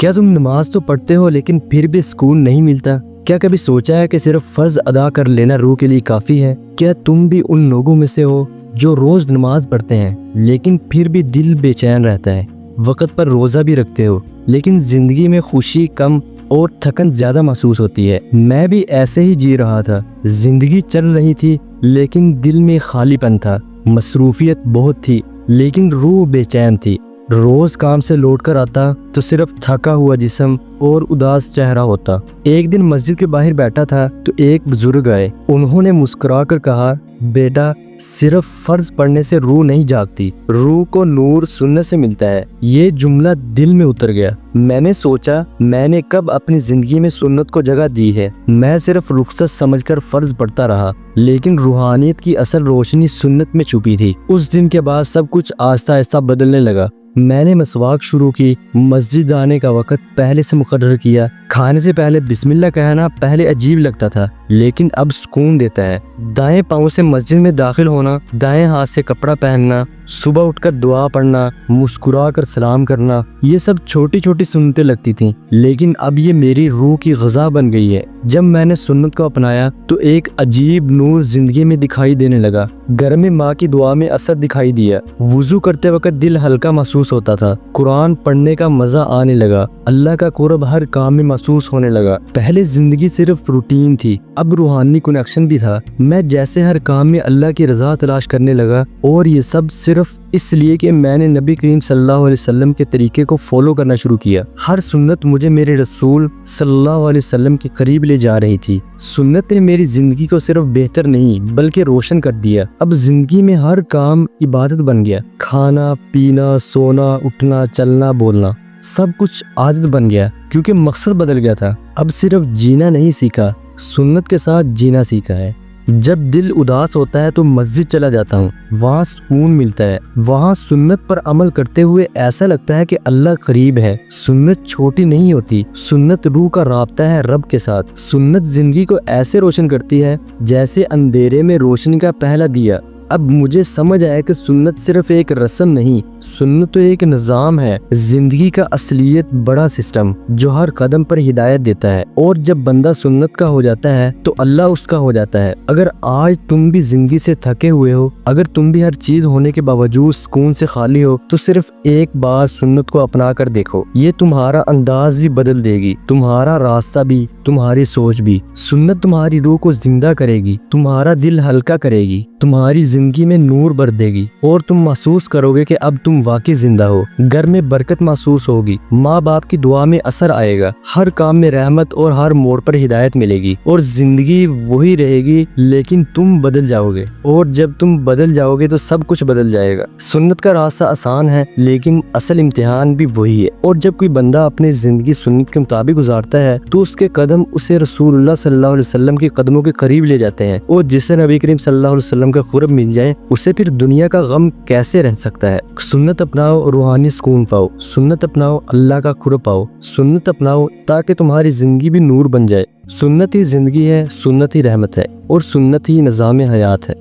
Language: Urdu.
کیا تم نماز تو پڑھتے ہو لیکن پھر بھی سکون نہیں ملتا؟ کیا کبھی سوچا ہے کہ صرف فرض ادا کر لینا روح کے لیے کافی ہے؟ کیا تم بھی ان لوگوں میں سے ہو جو روز نماز پڑھتے ہیں لیکن پھر بھی دل بے چین رہتا ہے؟ وقت پر روزہ بھی رکھتے ہو لیکن زندگی میں خوشی کم اور تھکن زیادہ محسوس ہوتی ہے۔ میں بھی ایسے ہی جی رہا تھا، زندگی چل رہی تھی لیکن دل میں خالی پن تھا، مصروفیت بہت تھی لیکن روح بے چین تھی۔ روز کام سے لوٹ کر آتا تو صرف تھکا ہوا جسم اور اداس چہرہ ہوتا۔ ایک دن مسجد کے باہر بیٹھا تھا تو ایک بزرگ آئے، انہوں نے مسکرا کر کہا، بیٹا صرف فرض پڑھنے سے روح نہیں جاگتی، روح کو نور سنت سے ملتا ہے۔ یہ جملہ دل میں اتر گیا۔ میں نے سوچا میں نے کب اپنی زندگی میں سنت کو جگہ دی ہے؟ میں صرف رخصت سمجھ کر فرض پڑھتا رہا لیکن روحانیت کی اصل روشنی سنت میں چھپی تھی۔ اس دن کے بعد سب کچھ آہستہ آہستہ بدلنے لگا۔ میں نے مسواک شروع کی، مسجد جانے کا وقت پہلے سے مقرر کیا، کھانے سے پہلے بسم اللہ کہنا پہلے عجیب لگتا تھا لیکن اب سکون دیتا ہے۔ دائیں پاؤں سے مسجد میں داخل ہونا، دائیں ہاتھ سے کپڑا پہننا، صبح اٹھ کر دعا پڑھنا، مسکرا کر سلام کرنا، یہ سب چھوٹی چھوٹی سنتیں لگتی تھیں لیکن اب یہ میری روح کی غذا بن گئی ہے۔ جب میں نے سنت کو اپنایا تو ایک عجیب نور زندگی میں دکھائی دینے لگا۔ گھر میں ماں کی دعا میں اثر دکھائی دیا، وضو کرتے وقت دل ہلکا محسوس ہوتا تھا، قرآن پڑھنے کا مزہ آنے لگا، اللہ کا قرب ہر کام میں محسوس ہونے لگا۔ پہلے زندگی صرف روٹین تھی، اب روحانی کنیکشن بھی تھا۔ میں جیسے ہر کام میں اللہ کی رضا تلاش کرنے لگا اور یہ سب صرف اس لیے کہ میں نے نبی کریم صلی اللہ علیہ وسلم کے طریقے کو فالو کرنا شروع کیا۔ ہر سنت مجھے میرے رسول صلی اللہ علیہ وسلم کے قریب لے جا رہی تھی۔ سنت نے میری زندگی کو صرف بہتر نہیں بلکہ روشن کر دیا۔ اب زندگی میں ہر کام عبادت بن گیا، کھانا پینا، سونا، اٹھنا، چلنا، بولنا، سب کچھ عادت بن گیا کیونکہ مقصد بدل گیا تھا۔ اب صرف جینا نہیں سیکھا، سنت کے ساتھ جینا سیکھا ہے۔ جب دل اداس ہوتا ہے تو مسجد چلا جاتا ہوں، وہاں سکون ملتا ہے، وہاں سنت پر عمل کرتے ہوئے ایسا لگتا ہے کہ اللہ قریب ہے۔ سنت چھوٹی نہیں ہوتی، سنت روح کا رابطہ ہے رب کے ساتھ۔ سنت زندگی کو ایسے روشن کرتی ہے جیسے اندھیرے میں روشنی کا پہلا دیا۔ اب مجھے سمجھ آیا کہ سنت صرف ایک رسم نہیں، سنت تو ایک نظام ہے، زندگی کا اصلیت بڑا سسٹم جو ہر قدم پر ہدایت دیتا ہے۔ اور جب بندہ سنت کا ہو جاتا ہے تو اللہ اس کا ہو جاتا ہے۔ اگر آج تم بھی زندگی سے تھکے ہوئے ہو، اگر تم بھی ہر چیز ہونے کے باوجود سکون سے خالی ہو، تو صرف ایک بار سنت کو اپنا کر دیکھو، یہ تمہارا انداز بھی بدل دے گی، تمہارا راستہ بھی، تمہاری سوچ بھی۔ سنت تمہاری روح کو زندہ کرے گی، تمہارا دل ہلکا کرے گی، تمہاری زندگی میں نور بھر دے گی اور تم محسوس کرو گے کہ اب تم واقعی زندہ ہو۔ گھر میں برکت محسوس ہوگی، ماں باپ کی دعا میں اثر آئے گا، ہر کام میں رحمت اور ہر موڑ پر ہدایت ملے گی، اور زندگی وہی رہے گی لیکن تم بدل جاؤ گے، اور جب تم بدل جاؤ گے تو سب کچھ بدل جائے گا۔ سنت کا راستہ آسان ہے لیکن اصل امتحان بھی وہی ہے، اور جب کوئی بندہ اپنی زندگی سنت کے مطابق گزارتا ہے تو اس کے قدم اسے رسول اللہ صلی اللہ علیہ وسلم کے قدموں کے قریب لے جاتے ہیں، اور جسے نبی کریم صلی اللہ علیہ وسلم کا قرب مل جائے اسے پھر دنیا کا غم کیسے رہ سکتا ہے۔ سنت اپناؤ، روحانی سکون پاؤ، سنت اپناؤ، اللہ کا قرب پاؤ، سنت اپناؤ تاکہ تمہاری زندگی بھی نور بن جائے۔ سنت ہی زندگی ہے، سنت ہی رحمت ہے، اور سنت ہی نظام حیات ہے۔